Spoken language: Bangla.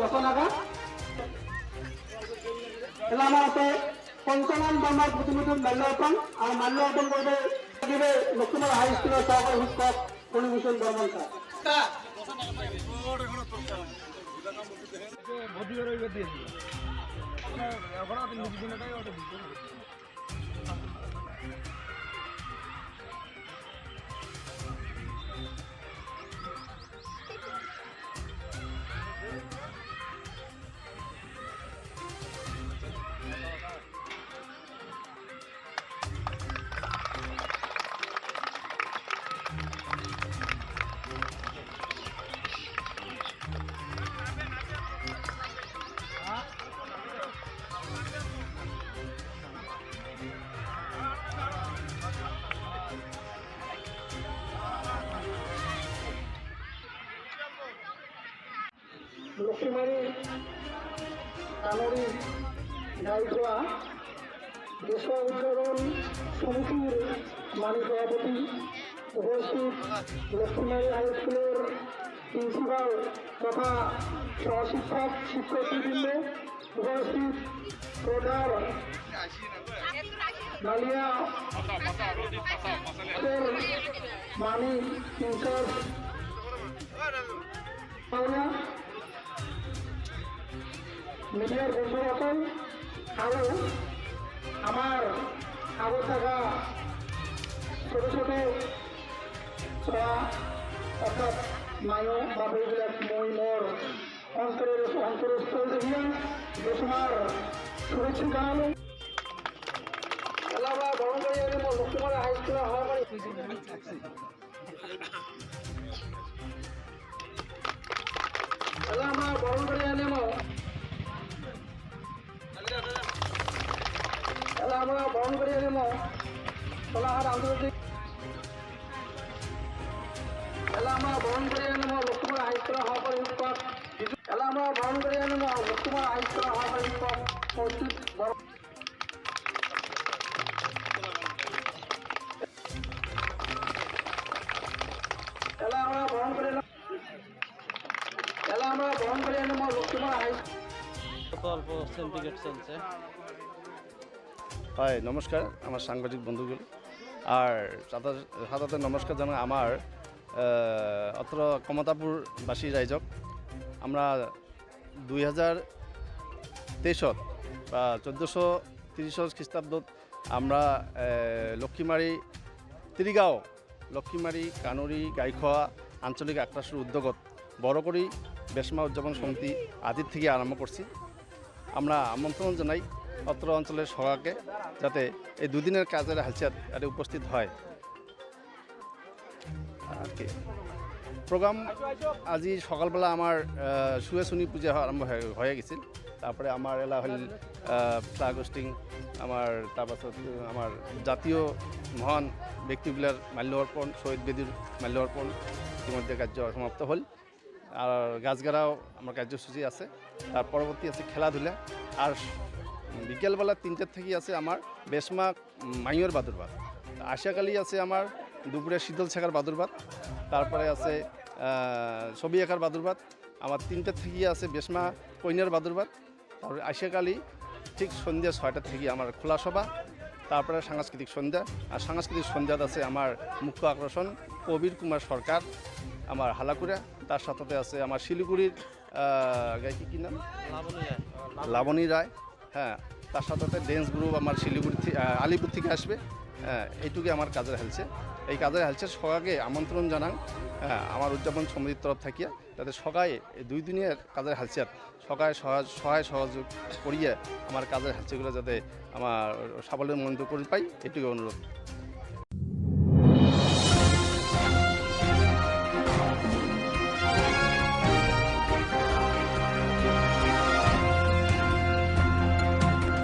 ঘোষণাকা এলা আমার আছে পঞ্চানন বর্মার প্রতিনিধি মাল্য অর্পণ আর মাল্য অর্পণ করবে লক্ষ্মীমার হাই স্কুলের সহকারী শিক্ষক ফণিভূষণ বর্মন স্যার। লক্ষ্মীমারি কানরি গাইখোয়া বিশ্ব উজ্জীবন সমিতির মানি সভাপতি উপস্থিত লক্ষ্মীমারি হাই স্কুলের প্রিন্সিপাল তথা সহশিক্ষক শিক্ষকবৃন্দ উপস্থিত প্রধান নালিয়া মানি ইনচার্জ মিডিয়ার বন্ধুসকল আৰু আমার আরো থাকা ছোট ছোট ছোৱা অর্থাৎ মায়ো বাবুবিলাক মই মোৰ অন্তরস্থল থেকে তোমার শুভেচ্ছা জানালো। এলাবা গরম করে মই লক্ষ্মীমার হাই স্কুলের সহকারী এলাবা গরম করে আমরা বরণ করিয়ে দিল কোলাহাট আন্তর্জাতিক আমরা বরণ করিয়ে নেব লক্ষ্মীমার হাই স্কুলের সহকারী শিক্ষক আমরা বরণ করিয়ে নেব লক্ষ্মীমার হাই স্কুলের সহকারী শিক্ষক কৌশিক আমরা বরণ করিয়ে নেব লক্ষ্মীমার হাই অল্প সেন্টিগ্রেড চলছে। হয় নমস্কার আমার সাংবাদিক বন্ধুগুলো আর সাথে নমস্কার জানাই আমার অত্র কমতাপুরবাসী রাইজক আমরা 2023 বা 1430 খ্রিস্টাব্দত আমরা লক্ষ্মীমারি ত্রিগাঁও লক্ষ্মীমারি কানরি গাইখোয়া আঞ্চলিক আক্রাসের উদ্যোগত বড় করে বেশমা উদযাপন সমিতি আদির থেকে আরম্ভ করছি। আমরা আমন্ত্রণ জানাই অত্র অঞ্চলের সবাইকে যাতে এই দুদিনের কাজের হালচাল আরে উপস্থিত হয় আর কি। প্রোগ্রাম আজি সকালবেলা আমার সুয়েশুনি পূজা আরম্ভ হয়ে গেছিল, তারপরে আমার এলা হল ফ্লাগ হোস্টিং আমার তারপাছত আমার জাতীয় মহান ব্যক্তিগুলার মাল্য অর্পণ শহীদ বেদীর মাল্য অর্পণ ইতিমধ্যে কার্য সমাপ্ত হল। আর গাছগাড়াও আমার কার্যসূচি আছে, তার পরবর্তী আছে খেলাধুলা আর বিকেলবেলা 3টার থেকে আছে আমার বেশমা মাইয়র বাদুরবাদ, আশিয়াকালি আছে আমার দুপুরে শীতল ছাকার বাদুরবাদ, তারপরে আছে ছবি আঁকার বাদুরবাদ, আমার 3টার থেকে আছে বেশমা কইনার বাদুরবাদ, তারপরে আশিয়াকালি ঠিক সন্ধ্যা 6টার থেকে আমার খোলা সভা, তারপরে সাংস্কৃতিক সন্ধ্যা। আর সাংস্কৃতিক সন্ধ্যাত আছে আমার মুখ্য আকর্ষণ প্রবীর কুমার সরকার আমার হালাকুড়া, তার সাথে আছে আমার শিলিগুড়ির গায়িকা কি নাম লাবণী রায়, হ্যাঁ তার সাথে ড্যান্স গ্রুপ আমার শিলিগুড়ি আলিপুর থেকে আসবে। হ্যাঁ এইটুকু আমার কাজের হালছে। এই কাজের হালছে সবাইকে আমন্ত্রণ জানান আমার উদযাপন সমিতির তরফ থাকিয়া, যাতে সবাই এই 2 দিনের কাজের হালচাত সবাই সহায় সহযোগ করিয়ে আমার কাজের হালছেগুলো যাতে আমার সাফল্যমণ্ডিত করে পাই, এটুকু অনুরোধ।